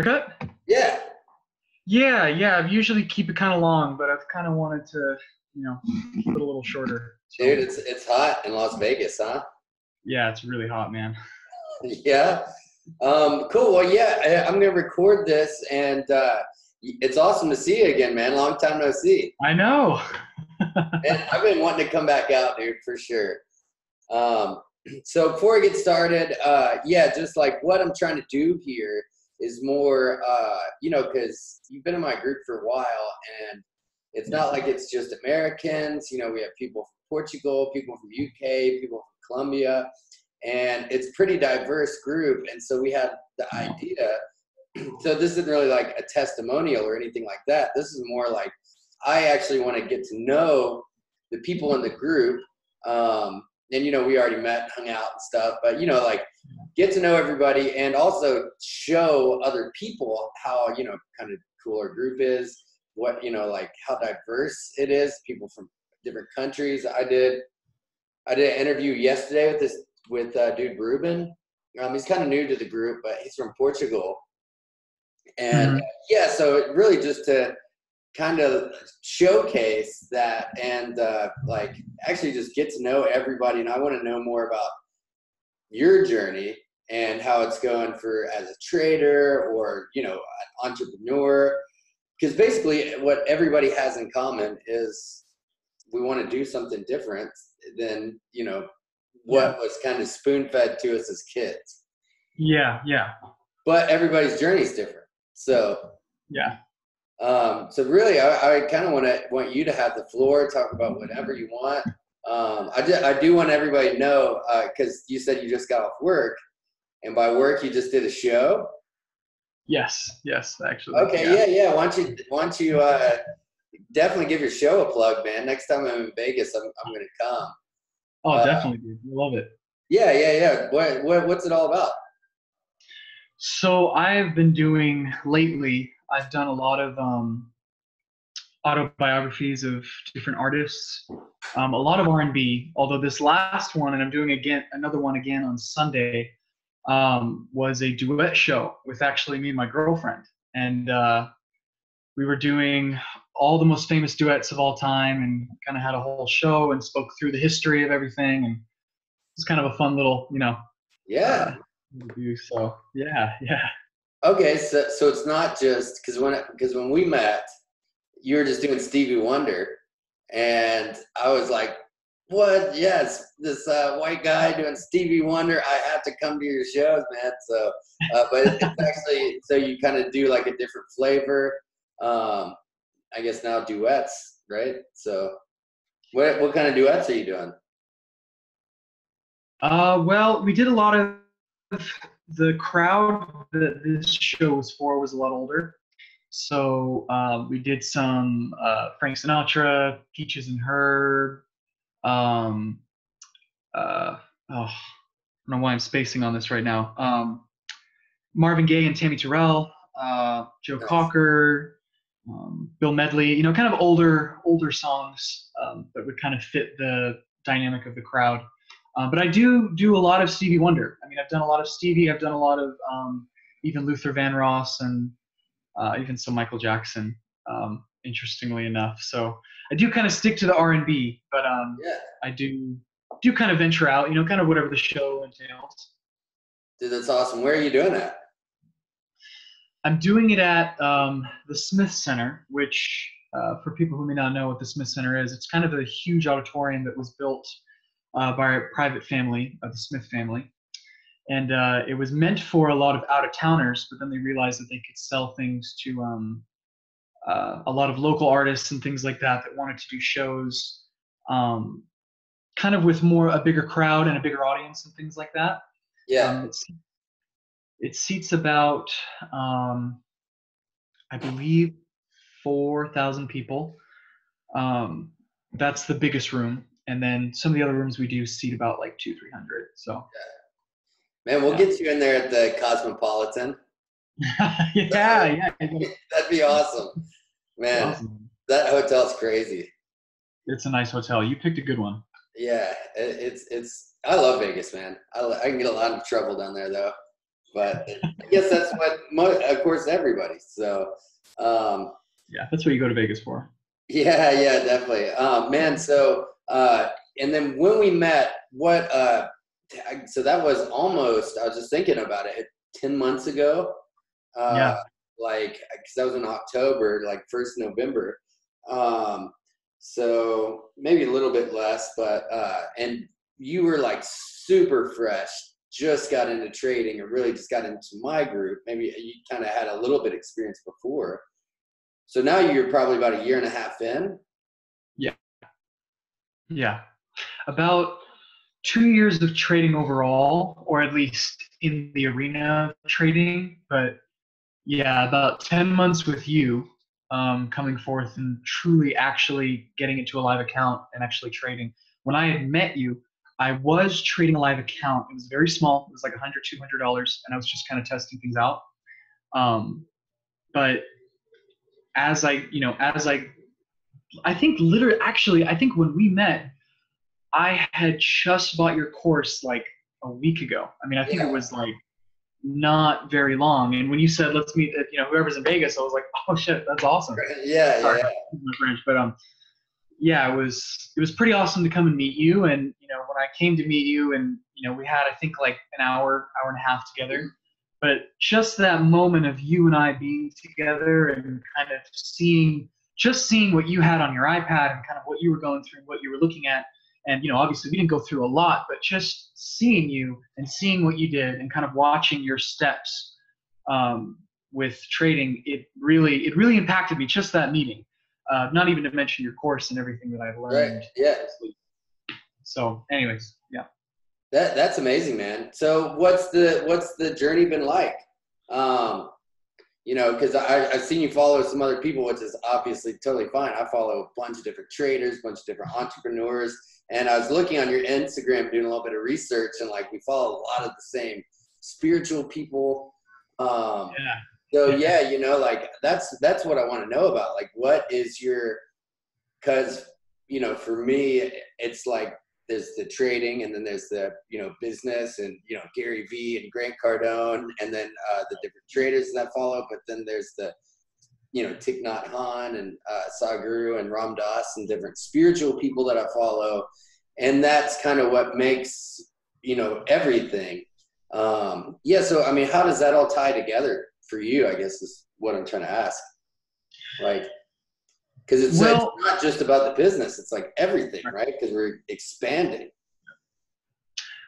Haircut? Yeah. Yeah. I usually keep it kind of long, but I've kind of wanted to, keep it a little shorter. So Dude, it's hot in Las Vegas, huh? yeah, it's really hot, man. Yeah. Cool. Well, yeah, I'm gonna record this, and it's awesome to see you again, man. Long time no see. I know. And I've been wanting to come back out, dude, for sure. So before I get started, yeah, just like what I'm trying to do here is more, because you've been in my group for a while, and it's not like it's just Americans. We have people from Portugal, people from UK, people from Colombia, and it's a pretty diverse group. And so we had the idea. So this isn't really like a testimonial or anything like that. This is more like I actually want to get to know the people in the group. And, we already met, hung out and stuff, but, like get to know everybody and also show other people how, kind of cool our group is, what, like how diverse it is, people from different countries. I did an interview yesterday with dude Ruben. He's kind of new to the group, but he's from Portugal. And yeah, so it really just to kind of showcase that and like actually just get to know everybody. And I want to know more about your journey and how it's going as a trader or, an entrepreneur. Because basically what everybody has in common is we want to do something different than, what was kind of spoon-fed to us as kids. Yeah. But everybody's journey is different. So yeah. So really, I kind of want you to have the floor, talk about whatever you want. I do want everybody to know, because you said you just got off work, and by work you just did a show. Yes, actually. Okay, yeah. Why don't you definitely give your show a plug, man? Next time I'm in Vegas, I'm gonna come. Oh, definitely, dude. I love it. Yeah. What's it all about? So I've been doing lately. I've done a lot of autobiographies of different artists, a lot of R&B. Although this last one, and I'm doing another one again on Sunday, was a duet show with actually me and my girlfriend, and we were doing all the most famous duets of all time, and kind of had a whole show and spoke through the history of everything, and it's kind of a fun little, Yeah. So yeah. Okay, so it's not just because when we met, you were just doing Stevie Wonder, and I was like, "What? Yes, this white guy doing Stevie Wonder. I have to come to your shows, man." So, but it's actually so you kind of do like a different flavor. I guess now duets, right? So, what kind of duets are you doing? Well, we did a lot of the crowd that this show was for was a lot older. So we did some Frank Sinatra, Peaches and Herb. I don't know why I'm spacing on this right now. Marvin Gaye and Tammy Terrell, Joe Nice. Cocker, Bill Medley. Kind of older songs that would kind of fit the dynamic of the crowd. But I do a lot of Stevie Wonder. I mean, I've done a lot of Stevie. I've done a lot of even Luther Vandross and even some Michael Jackson, interestingly enough. So I do kind of stick to the R&B, but Yeah. I do kind of venture out, kind of whatever the show entails. Dude, that's awesome. Where are you doing that? I'm doing it at the Smith Center, which for people who may not know what the Smith Center is, it's kind of a huge auditorium that was built by a private family, the Smith family. And it was meant for a lot of out-of-towners, but then they realized that they could sell things to a lot of local artists and things like that wanted to do shows kind of with a bigger crowd and a bigger audience and things like that. Yeah. It seats about, I believe, 4,000 people. That's the biggest room. And then some of the other rooms we do seat about like 200-300. So, man, we'll get you in there at the Cosmopolitan. yeah. That'd be awesome, man. Awesome. That hotel's crazy. It's a nice hotel. You picked a good one. Yeah, it's. I love Vegas, man. I can get a lot of trouble down there though, but I guess that's what, of course, everybody. So, Yeah, that's what you go to Vegas for. yeah, definitely. Man, so, and then when we met, so that was almost, I was just thinking about it, 10 months ago. Yeah. Like, because that was in October, like 1st November. So maybe a little bit less, but, and you were like super fresh, just got into trading and really just got into my group. Maybe you kind of had a little bit experience before. So now you're probably about a year and a half in. Yeah. Yeah. About 2 years of trading overall, or at least in the arena of trading. But yeah, about 10 months with you, coming forth and truly actually getting into a live account and actually trading. When I had met you, I was trading a live account. It was very small. It was like $100, $200, and I was just kind of testing things out. But as I think literally, actually, I think when we met, I had just bought your course like a week ago. I mean, I think it was like not very long. And when you said, let's meet at, whoever's in Vegas, I was like, oh shit, that's awesome. Yeah, Sorry, my French, but yeah, it was pretty awesome to come and meet you. And, when I came to meet you and, we had, I think like an hour and a half together, but just that moment of you and I being together and kind of seeing what you had on your iPad and kind of what you were going through, what you were looking at. And, obviously we didn't go through a lot, but just seeing you and seeing what you did and kind of watching your steps with trading, it really impacted me, just that meeting. Not even to mention your course and everything that I've learned. Right. Yeah. So anyways, yeah. That's amazing, man. So what's the journey been like? Because I've seen you follow some other people, which is obviously totally fine. I follow a bunch of different traders, a bunch of different entrepreneurs. And I was looking on your Instagram, doing a little bit of research, and like we follow a lot of the same spiritual people. So yeah, like that's what I want to know about. Like, what is because for me, it's like there's the trading, and then there's the business, and Gary Vee and Grant Cardone, and then the different traders that I follow. But then there's the Thich Nhat Hanh and Sadhguru and Ram Dass and different spiritual people that I follow, and that's kind of what makes everything. So I mean, how does that all tie together for you? I guess is what I'm trying to ask. Like, because it's not just about the business; it's like everything, right? Because we're expanding.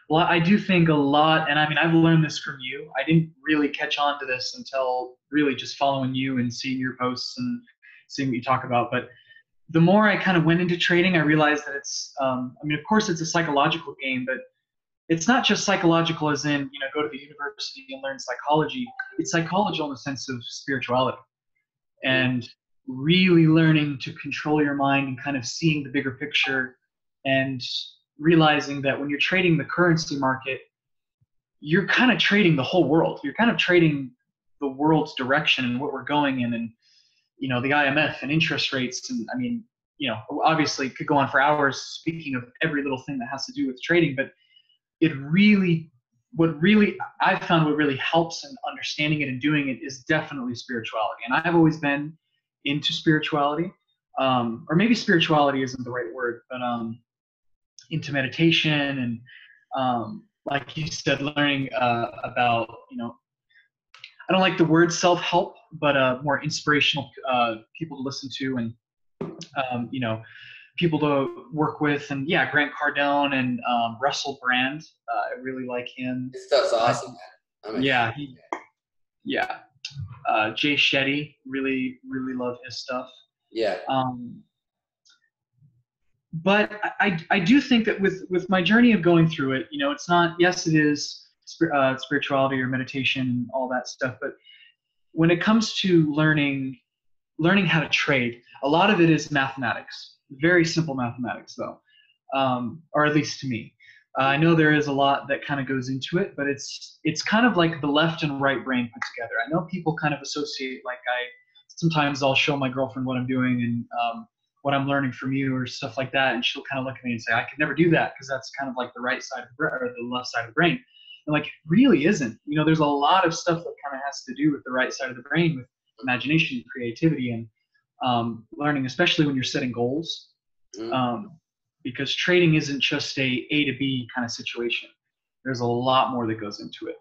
Well, I do think a lot, and I mean, I've learned this from you. I didn't really catch on to this until really just following you and seeing your posts and seeing what you talk about. But the more I kind of went into trading, I realized that it's, I mean, of course, it's a psychological game, but it's not just psychological as in, go to the university and learn psychology. It's psychological in the sense of spirituality and really learning to control your mind and kind of seeing the bigger picture and realizing that when you're trading the currency market, you're kind of trading the whole world. You're kind of trading the world's direction and what we're going in, and the IMF and interest rates. And I mean, obviously could go on for hours speaking of every little thing that has to do with trading, but I found what really helps in understanding it and doing it is definitely spirituality. And I've always been into spirituality, or maybe spirituality isn't the right word, but into meditation and like you said, learning about, I don't like the word self-help, but more inspirational people to listen to and, people to work with. And yeah, Grant Cardone and Russell Brand. I really like him. This stuff's awesome, man. Jay Shetty, really love his stuff. Yeah. But I do think that with my journey of going through it, it's not, yes, it is spirituality or meditation and all that stuff. But when it comes to learning how to trade, a lot of it is mathematics, very simple mathematics though, or at least to me. I know there is a lot that kind of goes into it, but it's kind of like the left and right brain put together. I know people kind of associate, like sometimes I'll show my girlfriend what I'm doing and what I'm learning from you or stuff like that, and she'll kind of look at me and say, I could never do that because that's kind of like the right side of the or the left side of the brain. And like, it really isn't. You know, there's a lot of stuff that kind of has to do with the right side of the brain, with imagination, creativity, and learning, especially when you're setting goals. Because trading isn't just A to B kind of situation. There's a lot more that goes into it.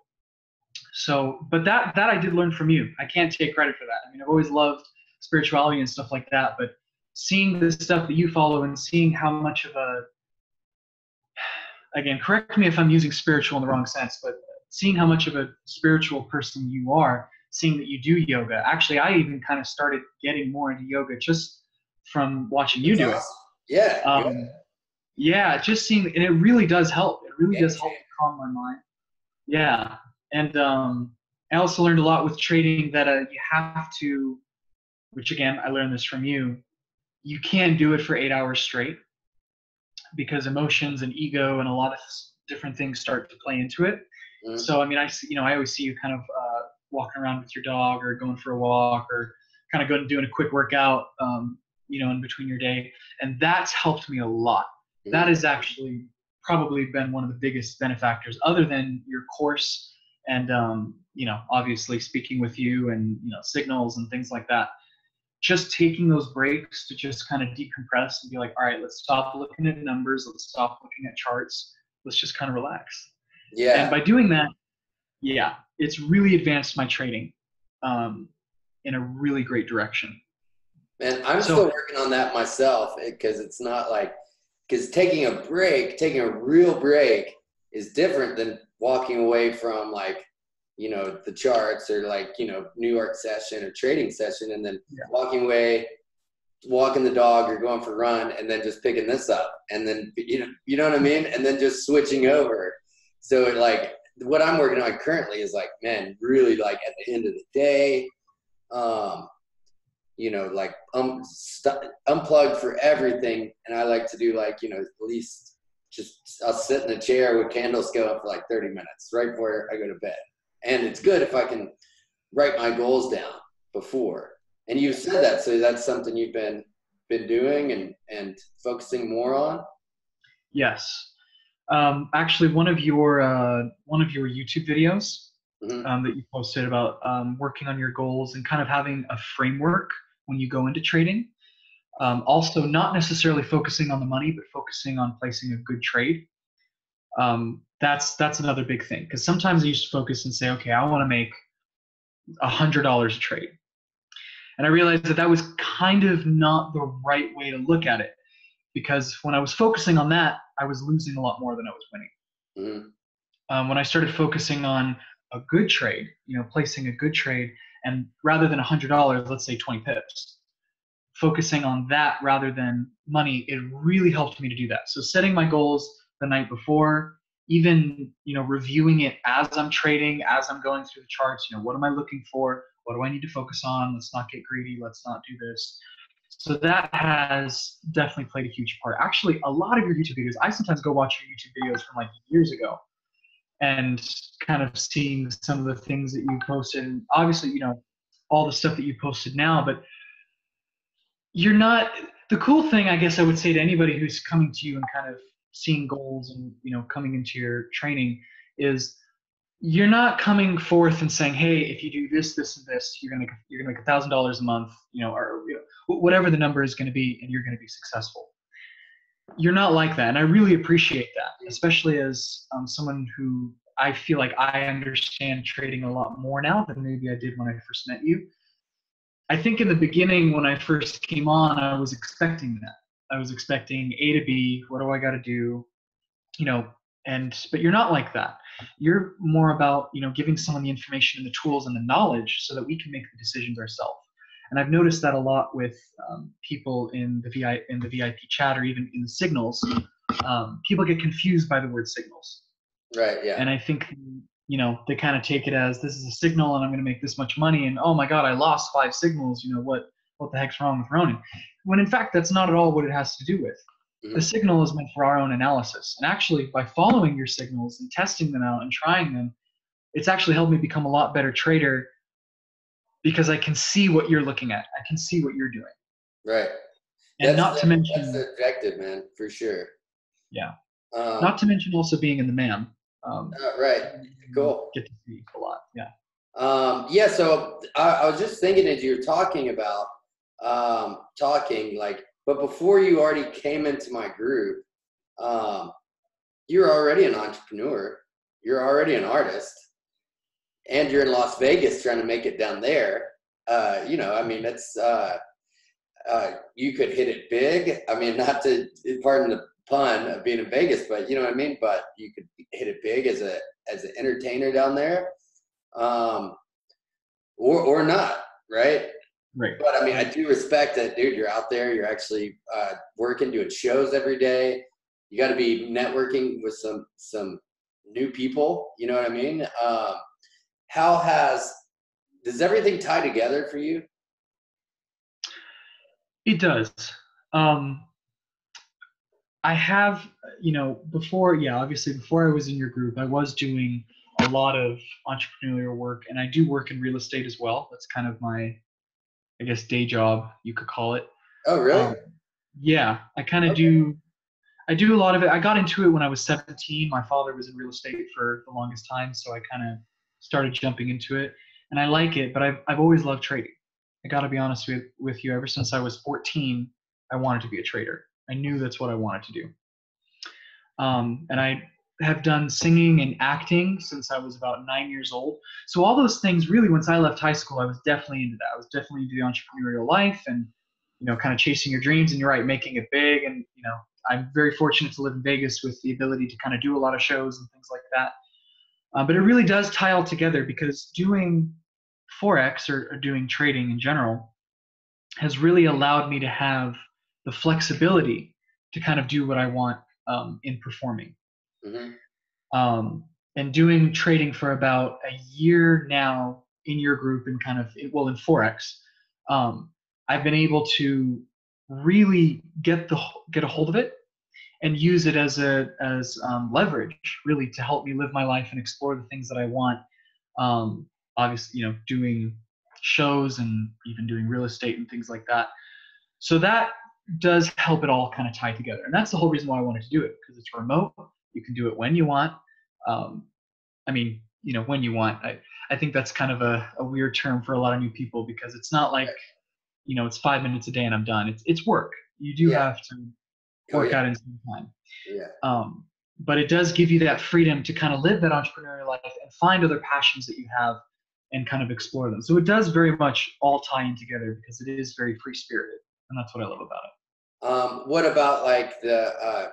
So, but that I did learn from you. I can't take credit for that. I mean, I've always loved spirituality and stuff like that, but seeing the stuff that you follow and seeing how much of a, again, correct me if I'm using spiritual in the wrong sense, but seeing how much of a spiritual person you are, seeing that you do yoga. Actually, I even kind of started getting more into yoga just from watching you do it. Yeah. Yeah, just seeing, and it really does help. It really does help calm my mind. Yeah. And I also learned a lot with trading that you have to, which again, I learned this from you, you can't do it for 8 hours straight, because emotions and ego and a lot of different things start to play into it. So, I mean, I always see you kind of walking around with your dog or going for a walk or kind of going and doing a quick workout, in between your day. And that's helped me a lot. That has actually probably been one of the biggest benefactors, other than your course and, obviously speaking with you and, signals and things like that. Just taking those breaks to just kind of decompress and be like, all right, let's stop looking at numbers. Let's stop looking at charts. Let's just kind of relax. Yeah. And by doing that, it's really advanced my trading in a really great direction. And I'm still working on that myself, because it's not like, because taking a real break is different than walking away from like, the charts or like, New York session or trading session, and then walking away, walking the dog or going for a run, and then just picking this up, and then, you know what I mean? And then just switching over. So like what I'm working on currently is like, man, really like at the end of the day, like unplugged for everything. And I like to do like, at least just I'll sit in a chair with candles going for like 30 minutes right before I go to bed. And it's good if I can write my goals down before. And you said that, so that's something you've been doing and focusing more on. Yes. Actually, one of your YouTube videos that you posted about working on your goals and kind of having a framework when you go into trading. Also, not necessarily focusing on the money, but focusing on placing a good trade. That's another big thing, because sometimes I used to focus and say, okay, I want to make $100 a trade. And I realized that was kind of not the right way to look at it, because when I was focusing on that, I was losing a lot more than I was winning. When I started focusing on a good trade, placing a good trade, and rather than $100, let's say 20 pips, focusing on that rather than money, it really helped me to do that. So setting my goals the night before, even, reviewing it as I'm trading, as I'm going through the charts, what am I looking for? What do I need to focus on? Let's not get greedy. Let's not do this. So that has definitely played a huge part. Actually, a lot of your YouTube videos, I sometimes go watch your YouTube videos from like years ago and kind of seeing some of the things that you posted, and obviously, all the stuff that you posted now, but you're not, the cool thing, I guess I would say to anybody who's coming to you and kind of seeing goals and, coming into your training, is you're not coming forth and saying, hey, if you do this, this, and this, you're gonna make $1,000 a month, or whatever the number is going to be, and you're going to be successful. You're not like that, and I really appreciate that, especially as someone who I feel like I understand trading a lot more now than maybe I did when I first met you. I think in the beginning when I first came on, I was expecting that. I was expecting A to B. What do I got to do? But you're not like that. You're more about, giving someone the information and the tools and the knowledge so that we can make the decisions ourselves. And I've noticed that a lot with people in the VIP chat, or even in the signals. People get confused by the word signals. Right. Yeah. And I think, they kind of take it as, this is a signal and I'm going to make this much money. And oh my God, I lost 5 signals. What the heck's wrong with Ronin? When in fact, that's not at all what it has to do with. The signal is meant for our own analysis. And actually, by following your signals and testing them out and trying them, it's actually helped me become a lot better trader, because I can see what you're looking at. I can see what you're doing. Right. And not to mention, that's the objective, man, for sure. Yeah. Not to mention also being in the man. Right. Cool. Get to see a lot. Yeah. Yeah. So I was just thinking as you're talking about talking, like, but before you already came into my group, you're already an entrepreneur. You're already an artist, and you're in Las Vegas trying to make it down there. I mean, that's you could hit it big. I mean, not to pardon the pun of being in Vegas, but you know what I mean. But you could hit it big as an entertainer down there, or not, right? Right. But I mean, I do respect that, dude. You're out there. You're actually working, doing shows every day. You got to be networking with some new people. You know what I mean? Does everything tie together for you? It does. I have, obviously before I was in your group, I was doing a lot of entrepreneurial work, and I do work in real estate as well. That's kind of my, I guess, day job, you could call it. Oh, really? Yeah, I kind of do. I do a lot of it. I got into it when I was 17. My father was in real estate for the longest time, so I kind of started jumping into it, and I like it. But I've always loved trading. I got to be honest with you. Ever since I was 14, I wanted to be a trader. I knew that's what I wanted to do. And I have done singing and acting since I was about 9 years old. So all those things, really, once I left high school, I was definitely into that. I was definitely into the entrepreneurial life and, kind of chasing your dreams. And you're right, making it big. And, I'm very fortunate to live in Vegas with the ability to kind of do a lot of shows and things like that. But it really does tie all together, because doing Forex or doing trading in general has really allowed me to have the flexibility to kind of do what I want in performing. Mm-hmm. And doing trading for about a year now in your group and kind of, in Forex, I've been able to really get a hold of it and use it as leverage, really, to help me live my life and explore the things that I want. Obviously, doing shows and even doing real estate and things like that. So that does help it all kind of tie together. And that's the whole reason why I wanted to do it, because it's remote. You can do it when you want. When you want. I think that's kind of a weird term for a lot of new people, because it's not like, it's 5 minutes a day and I'm done. It's work. You do have to work out in some time. Yeah. But it does give you that freedom to kind of live that entrepreneurial life and find other passions that you have and kind of explore them. So it does very much all tie in together, because it is very free spirited, and that's what I love about it. What about like the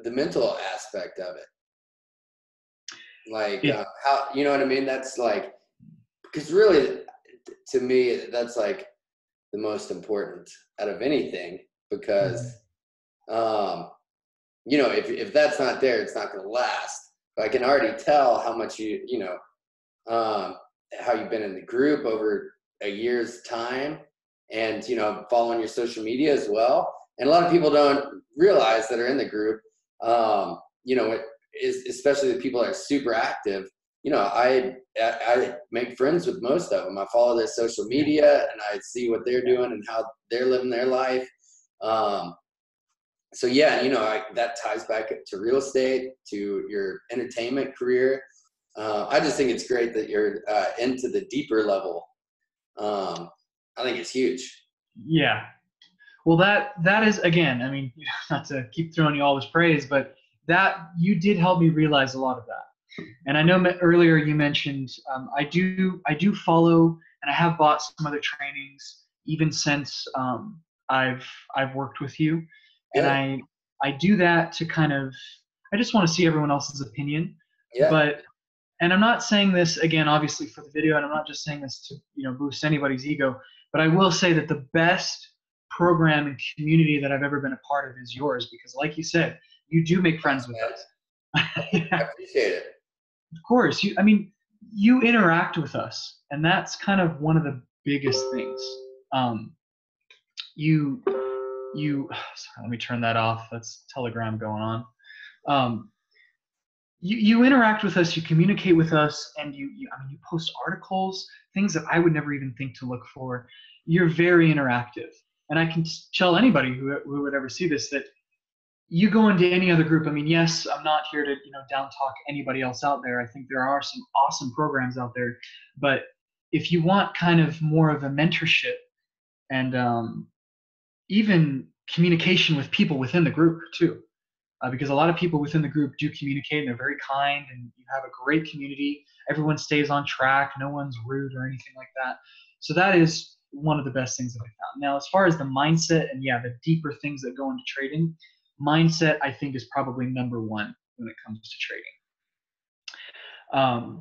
mental aspect of it? Like how, you know what I mean? That's like, because really, to me, that's like the most important out of anything, because if that's not there, it's not going to last. But I can already tell how much how you've been in the group over a year's time, and following your social media as well. And a lot of people don't realize that are in the group, especially the people that are super active. I make friends with most of them. I follow their social media and I see what they're doing and how they're living their life. So yeah, that ties back to real estate, to your entertainment career. I just think it's great that you're into the deeper level. I think it's huge. Yeah. Well, that is, again, I mean, not to keep throwing you all this praise, but that you did help me realize a lot of that. And I know earlier you mentioned I do follow, and I have bought some other trainings even since I've worked with you. Good. And I do that to kind of, I just want to see everyone else's opinion. Yeah. And I'm not saying this, again, obviously for the video, and I'm not just saying this to boost anybody's ego, but I will say that the best program and community that I've ever been a part of is yours, because like you said, you do make friends with us. I appreciate it. Of course. You interact with us, and that's kind of one of the biggest things. Sorry, let me turn that off. That's Telegram going on. You interact with us, you communicate with us, and you post articles, things that I would never even think to look for. You're very interactive. And I can tell anybody who would ever see this that you go into any other group. I mean, yes, I'm not here to, down talk anybody else out there. I think there are some awesome programs out there, but if you want kind of more of a mentorship and even communication with people within the group too, because a lot of people within the group do communicate and they're very kind and you have a great community. Everyone stays on track. No one's rude or anything like that. So that is one of the best things that I found. Now, as far as the mindset and the deeper things that go into trading, mindset I think is probably number one when it comes to trading.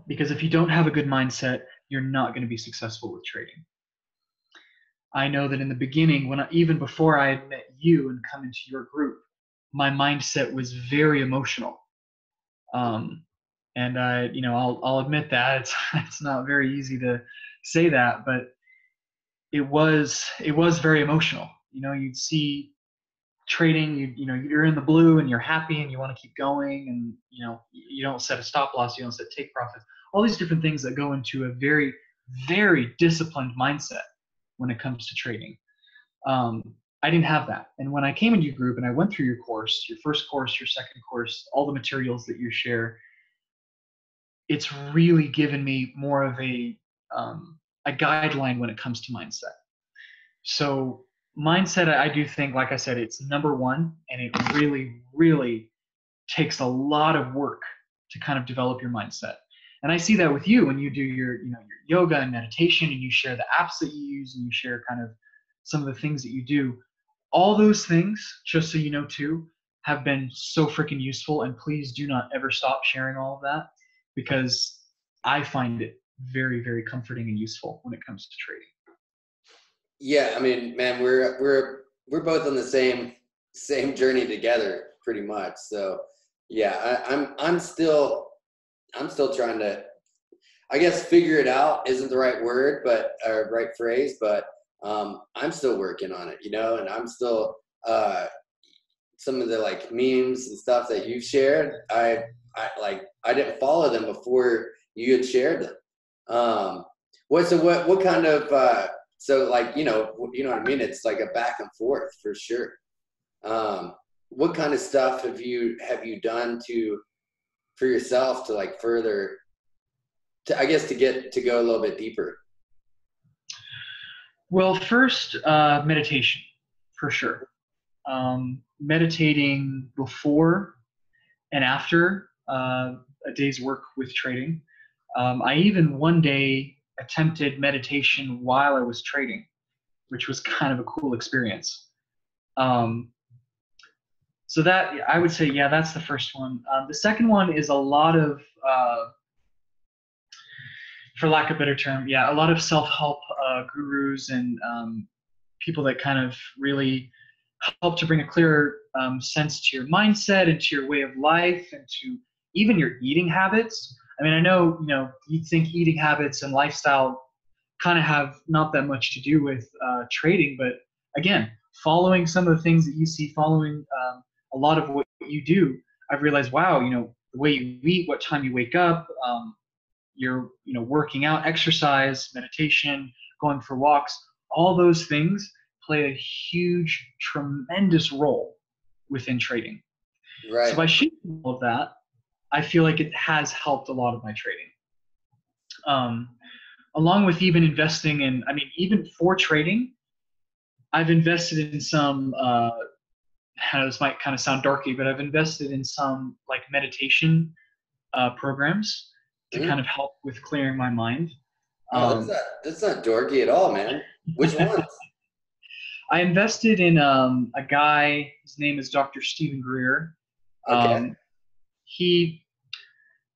Because if you don't have a good mindset, you're not going to be successful with trading. I know that in the beginning, even before I had met you and come into your group, my mindset was very emotional. And I'll admit that it's not very easy to say that, but it was very emotional. You'd see trading, you're in the blue and you're happy and you want to keep going, and you don't set a stop loss, you don't set take profits, all these different things that go into a very, very disciplined mindset when it comes to trading. I didn't have that. And when I came into your group and I went through your course, your first course, your second course, all the materials that you share, it's really given me more of a guideline when it comes to mindset. So mindset, I do think, like I said, it's number one, and it really, really takes a lot of work to kind of develop your mindset. And I see that with you when you do your yoga and meditation, and you share the apps that you use, and you share kind of some of the things that you do. All those things, just so you know too, have been so freaking useful. And please do not ever stop sharing all of that, because I find it very, very comforting and useful when it comes to trading. Yeah, I mean, man, we're both on the same journey together, pretty much. So yeah, I'm still trying to, I guess, figure it out isn't the right word, but or right phrase, but I'm still working on it, and I'm still some of the like memes and stuff that you've shared. I didn't follow them before you had shared them. What kind of so like you know what I mean? It's like a back and forth for sure. What kind of stuff have you done for yourself to like further I guess to go a little bit deeper? Well, first, meditation, for sure. Meditating before and after a day's work with trading. I even one day attempted meditation while I was trading, which was kind of a cool experience. So that, I would say, yeah, that's the first one. The second one is a lot of, for lack of a better term, yeah, a lot of self-help gurus and people that kind of really help to bring a clearer sense to your mindset and to your way of life and to even your eating habits. I mean, I know, you think eating habits and lifestyle kind of have not that much to do with trading, but again, following some of the things that you see, following a lot of what you do, I've realized, wow, the way you eat, what time you wake up, you're, working out, exercise, meditation, going for walks, all those things play a huge, tremendous role within trading. Right. So by sharing all of that, I feel like it has helped a lot of my trading. Along with even investing in, even for trading, I've invested in some, this might kind of sound darky, but I've invested in some like meditation programs to kind of help with clearing my mind. Oh, that's not dorky at all, man. Which ones? I invested in a guy, his name is Dr. Stephen Greer. Okay.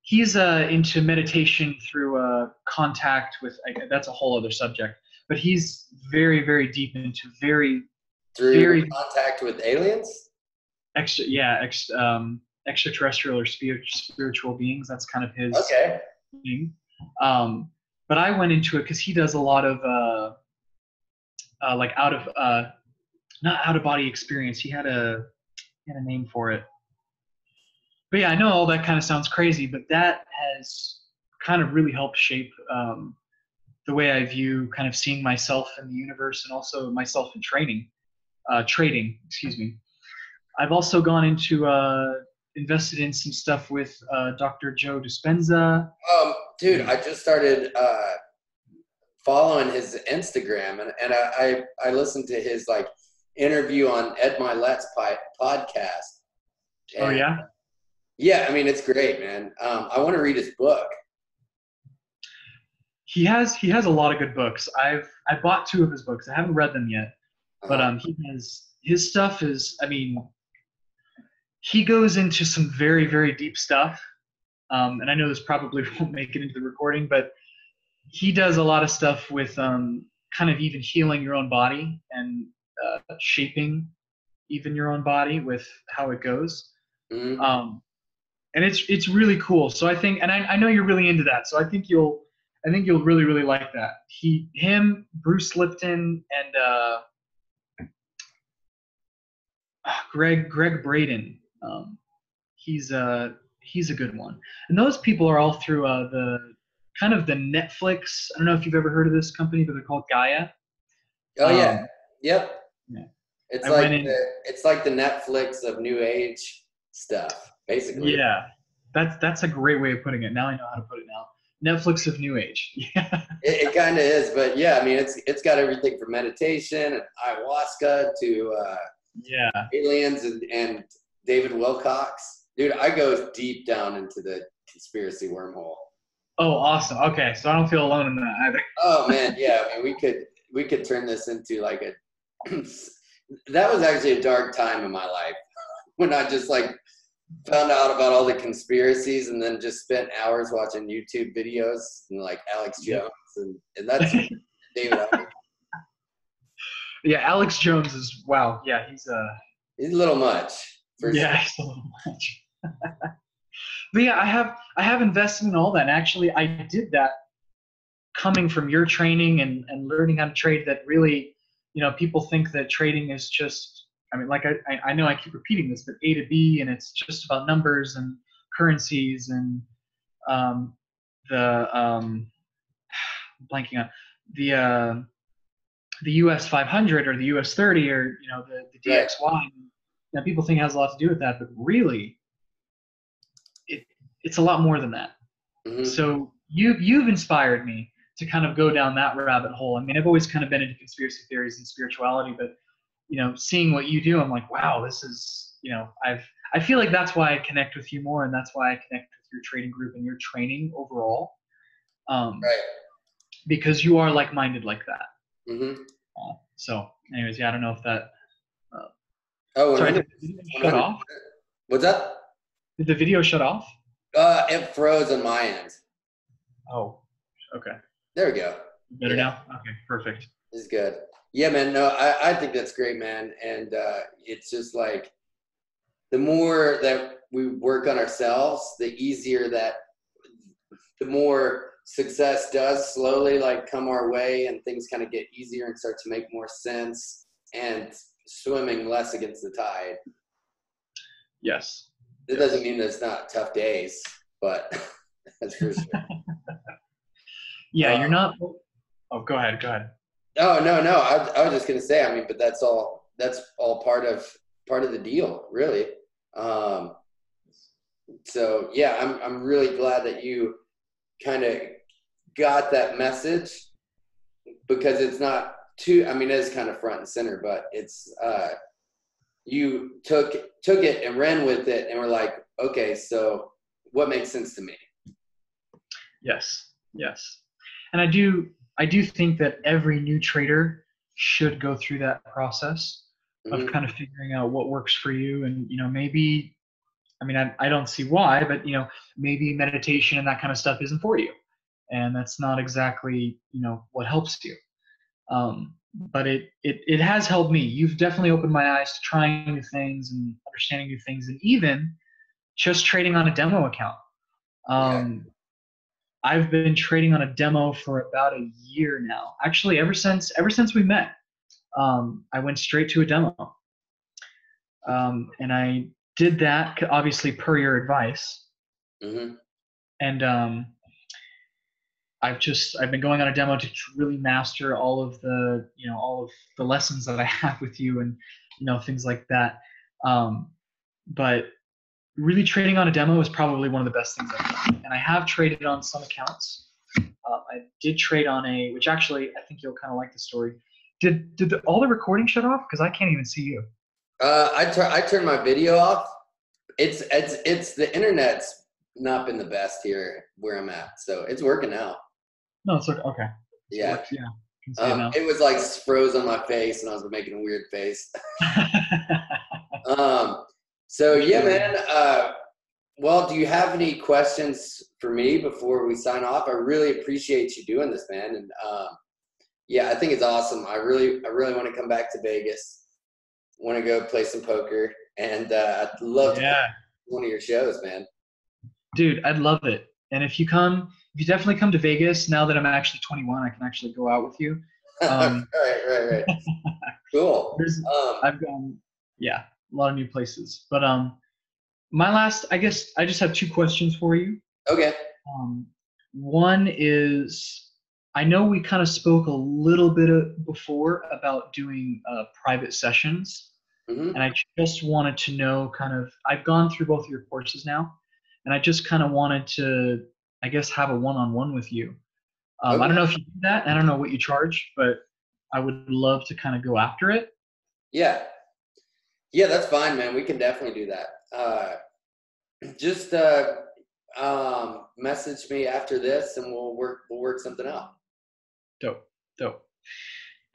He's into meditation through contact with, that's a whole other subject, but he's very, very deep into very contact with aliens? Extraterrestrial or spiritual beings. That's kind of his thing. But I went into it because he does a lot of like not out of body experience. He had a name for it. But yeah, I know all that kind of sounds crazy, but that has kind of really helped shape the way I view kind of seeing myself in the universe and also myself in trading, excuse me. I've also gone into invested in some stuff with Dr. Joe Dispenza. Dude, I just started following his Instagram, and I listened to his like interview on Ed Milet's podcast. Oh yeah. Yeah, I mean, it's great, man. I want to read his book. He has a lot of good books. I bought 2 of his books. I haven't read them yet, but he has his stuff is. I mean, he goes into some very, very deep stuff. And I know this probably won't make it into the recording, but he does a lot of stuff with kind of even healing your own body and shaping even your own body with how it goes. Mm-hmm. And it's really cool. So I think, and I know you're really into that. So I think you'll really, really like that. Bruce Lipton, and Greg Braden. He's a good one. And those people are all through the kind of the Netflix. I don't know if you've ever heard of this company, but they're called Gaia. Oh yeah, yep. Yeah. It's like the Netflix of new age stuff, basically. Yeah, that's a great way of putting it. Now I know how to put it now. Netflix of new age. Yeah. It kind of is, but yeah, I mean, it's got everything from meditation and ayahuasca to aliens and David Wilcox. Dude, I go deep down into the conspiracy wormhole. Oh, awesome. Okay, so I don't feel alone in that either. Oh man, yeah. I mean, we could turn this into like that was actually a dark time in my life when I just like found out about all the conspiracies and then just spent hours watching YouTube videos and like Alex Jones and that's David. Yeah, Alex Jones is wow. Yeah, he's a little much. He's a little much. But yeah, I have invested in all that. And actually, I did that coming from your training and learning how to trade. That really, people think that trading is just. I mean, like I know I keep repeating this, but A to B, and it's just about numbers and currencies and blanking on the US 500 or the US 30 or the DXY. Now people think it has a lot to do with that, but really, it's a lot more than that. Mm-hmm. So you've inspired me to kind of go down that rabbit hole. I mean, I've always kind of been into conspiracy theories and spirituality, but seeing what you do, I'm like, wow, this is, I feel like that's why I connect with you more, and that's why I connect with your trading group and your training overall. Because you are like-minded like that. Mm-hmm. So, anyways, yeah, I don't know if that. Sorry, did the video shut off? What's that? Did the video shut off? It froze on my end. Oh, okay. There we go. Better now? Okay, perfect. This is good. Yeah, man. No, I think that's great, man. And it's just like the more that we work on ourselves, the easier the more success does slowly like come our way and things kind of get easier and start to make more sense and swimming less against the tide. Yes. It doesn't mean there's not tough days, but that's for sure. Yeah, you're not. Oh, go ahead. Oh, no. I was just going to say, I mean, but that's all part of the deal, really. So yeah, I'm really glad that you kind of got that message, because it's not too, I mean, it is kind of front and center, but it's, you took it and ran with it and were like, okay, so what makes sense to me? Yes. And I do think that every new trader should go through that process of kind of figuring out what works for you. And, maybe, I mean, I don't see why, but, maybe meditation and that kind of stuff isn't for you. And that's not exactly, what helps you. But it has helped me. You've definitely opened my eyes to trying new things and understanding new things, and even just trading on a demo account. I've been trading on a demo for about a year now. Actually, ever since we met, I went straight to a demo. And I did that obviously per your advice. Mm-hmm. And I've been going on a demo to really master all of the lessons that I have with you and, things like that. But really trading on a demo is probably one of the best things I've done. And I have traded on some accounts. I did trade on which actually I think you'll kind of like the story. Did all the recording shut off? Because I can't even see you. I turned my video off. It's the internet's not been the best here where I'm at, so it's working now. No, it's okay. Yeah. It yeah. Can see it now. It was like froze on my face, and I was making a weird face. So yeah, man. Well, do you have any questions for me before we sign off? I really appreciate you doing this, man. And yeah, I think it's awesome. I really want to come back to Vegas. Want to go play some poker, and I'd love to come to one of your shows, man. Dude, I'd love it. And if you definitely come to Vegas, now that I'm actually 21, I can actually go out with you. Right. Cool. I've gone, a lot of new places. But I guess I just have two questions for you. Okay. One is, I know we kind of spoke a little bit before about doing private sessions. Mm-hmm. And I just wanted to know I've gone through both of your courses now, and I just kind of wanted to, I guess, have a one-on-one with you. Okay. I don't know if you do that. I don't know what you charge, but I would love to kind of go after it. Yeah, that's fine, man. We can definitely do that. Just message me after this, and we'll work something out. Dope.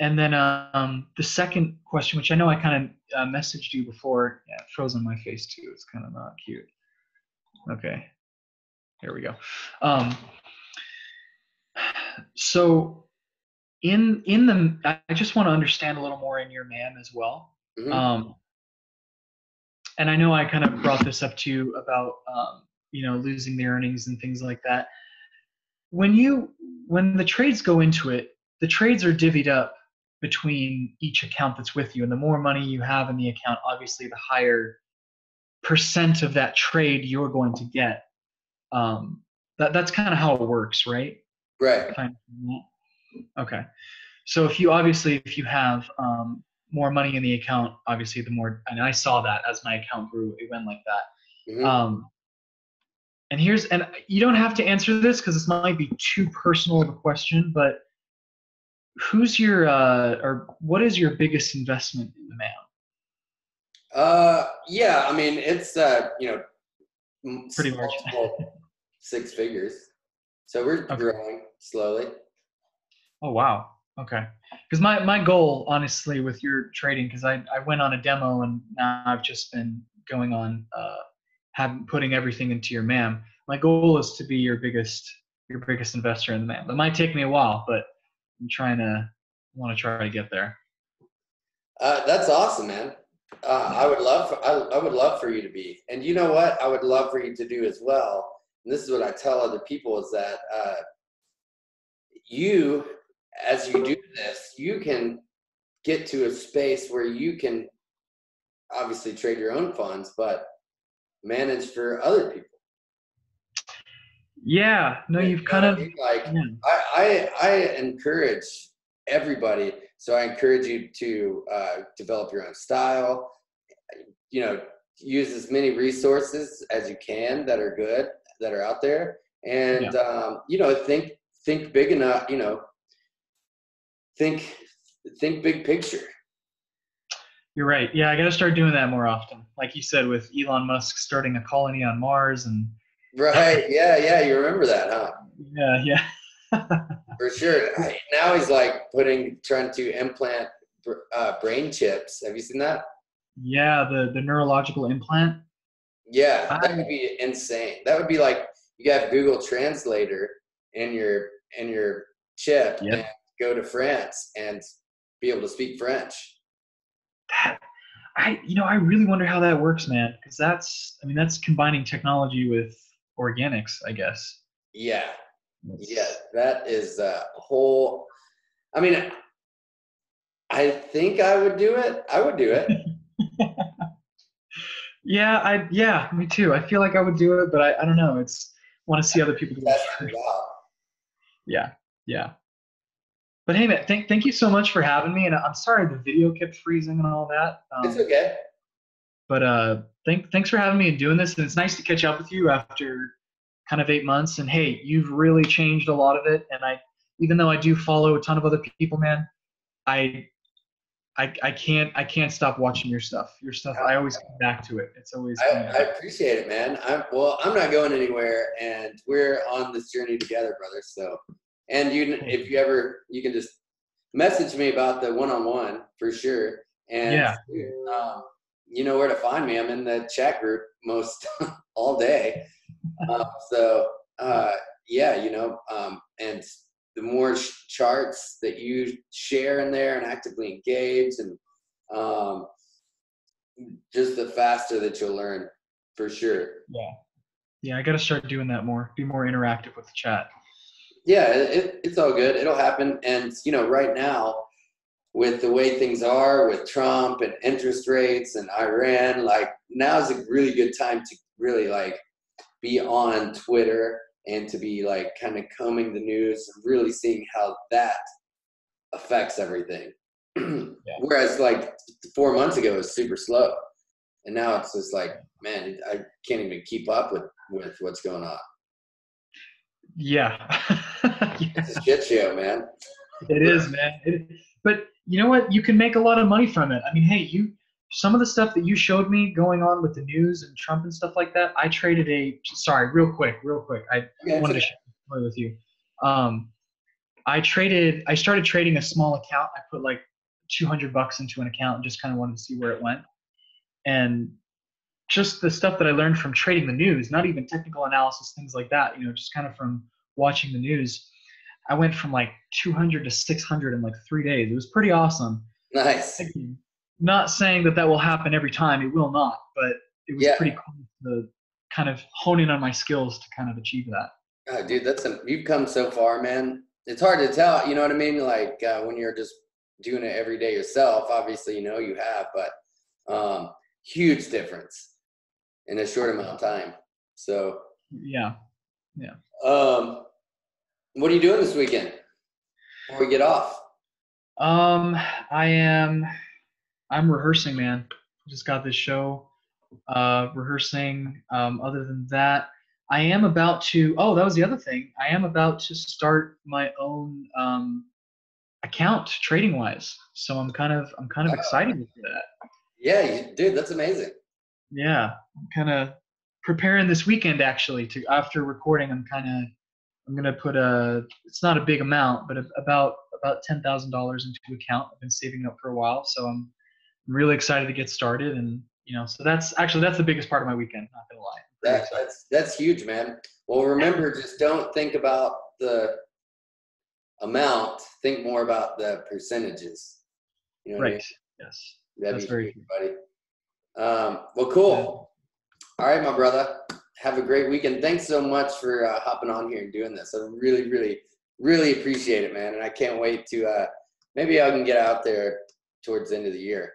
And then the second question, which I know I kind of messaged you before, it froze on my face too. It's kind of not cute. Okay, here we go. So I just want to understand a little more in your MAM as well. Mm-hmm. And I know I kind of brought this up to you about losing the earnings and things like that. When the trades go into it, the trades are divvied up between each account that's with you, and the more money you have in the account, obviously the higher percent of that trade you're going to get. That's kind of how it works, right? Right. Okay. So if you have more money in the account, obviously the more, and I saw that as my account grew, it went like that. Mm-hmm. And you don't have to answer this because this might be too personal of a question, but who's your what is your biggest investment in the MAM? Yeah, I mean, it's pretty much 6 figures. So we're growing slowly. Oh wow. Okay. Because my goal, honestly, with your trading, because I went on a demo and now I've just been going on putting everything into your MAM. My goal is to be your biggest investor in the MAM. It might take me a while, but I'm want to try to get there. That's awesome, man. I would love for you to be. And you know what? I would love for you to do as well. And this is what I tell other people is that as you do this, you can get to a space where you can obviously trade your own funds, but manage for other people. Yeah, no, you've kind of like I encourage everybody. So I encourage you to develop your own style. Use as many resources as you can that are good, that are out there, and think big enough. Think big picture. You're right. Yeah, I got to start doing that more often. Like you said, with Elon Musk starting a colony on Mars and. Right. Yeah. You remember that, huh? Yeah. For sure. Now he's like trying to implant brain chips. Have you seen that? Yeah, the neurological implant. Yeah, that would be insane. That would be like you got Google Translator in your chip and go to France and be able to speak French. I really wonder how that works, man, because that's combining technology with organics, I guess. Yeah, that is a whole. I mean, I think I would do it. I would do it. Yeah, me too. I feel like I would do it, but I don't know. Want to see other people do it. Yeah. But hey, man, thank you so much for having me. And I'm sorry the video kept freezing and all that. It's okay. Thanks for having me and doing this. And it's nice to catch up with you after kind of 8 months. And hey, you've really changed a lot of it. And even though I do follow a ton of other people, man, I I can't stop watching your stuff. Your stuff, I always come back to it. It's always I, coming I back. appreciate it, man. I'm not going anywhere, and we're on this journey together, brother. So, and if you ever, you can just message me about the one-on-one for sure. And Yeah. you know where to find me. I'm in the chat group most all day. So yeah, and the more charts that you share in there and actively engage, and just the faster that you'll learn, for sure. Yeah. Yeah, I got to start doing that more. Be more interactive with the chat. Yeah, it's all good. It'll happen. And right now, with the way things are with Trump and interest rates and Iran, like now is a really good time to really like be on Twitter and to be like kind of combing the news and really seeing how that affects everything. Yeah. Whereas like 4 months ago it was super slow, and now it's just like, man, I can't even keep up with what's going on. Yeah. It's a shit show, man. It is, man. But you know what? You can make a lot of money from it. I mean, hey, some of the stuff that you showed me going on with the news and Trump and stuff like that, I traded sorry, real quick. I wanted to share a story with you. I started trading a small account. I put like $200 into an account and just kind of wanted to see where it went. And just the stuff that I learned from trading the news, not even technical analysis, things like that, just kind of from watching the news, I went from like 200 to 600 in like 3 days. It was pretty awesome. Nice. Not saying that will happen every time. It will not, but it was pretty cool to kind of hone in on my skills to kind of achieve that. Oh, dude, you've come so far, man. It's hard to tell, you know what I mean? Like when you're just doing it every day yourself, obviously, you have, but huge difference in a short amount of time. So yeah. What are you doing this weekend before we get off? I'm rehearsing, man. Just got this show rehearsing. Other than that, I am about to, that was the other thing. I am about to start my own account trading wise. So I'm kind of excited with that. Yeah, dude, that's amazing. Yeah. I'm kind of preparing this weekend actually after recording. I'm going to put it's not a big amount, but about $10,000 into account. I've been saving up for a while. So I'm really excited to get started. And, so that's the biggest part of my weekend. Not gonna lie. That's huge, man. Well, remember, just don't think about the amount. Think more about the percentages. You know what I mean? Yes. That's very huge, buddy. Well, cool. Yeah. All right, my brother. Have a great weekend. Thanks so much for hopping on here and doing this. I really, really, really appreciate it, man. And I can't wait to maybe I can get out there towards the end of the year.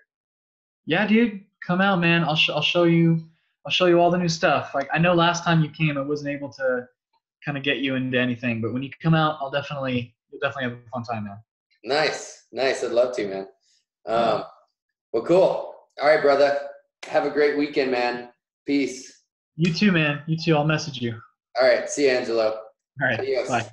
Yeah, dude, come out, man. I'll show you all the new stuff. Like I know last time you came, I wasn't able to kind of get you into anything, but when you come out, you'll definitely have a fun time, man. Nice. I'd love to, man. Well, cool. All right, brother. Have a great weekend, man. Peace. You too, man. You too. I'll message you. All right. See you, Angelo. All right. Adios. Bye.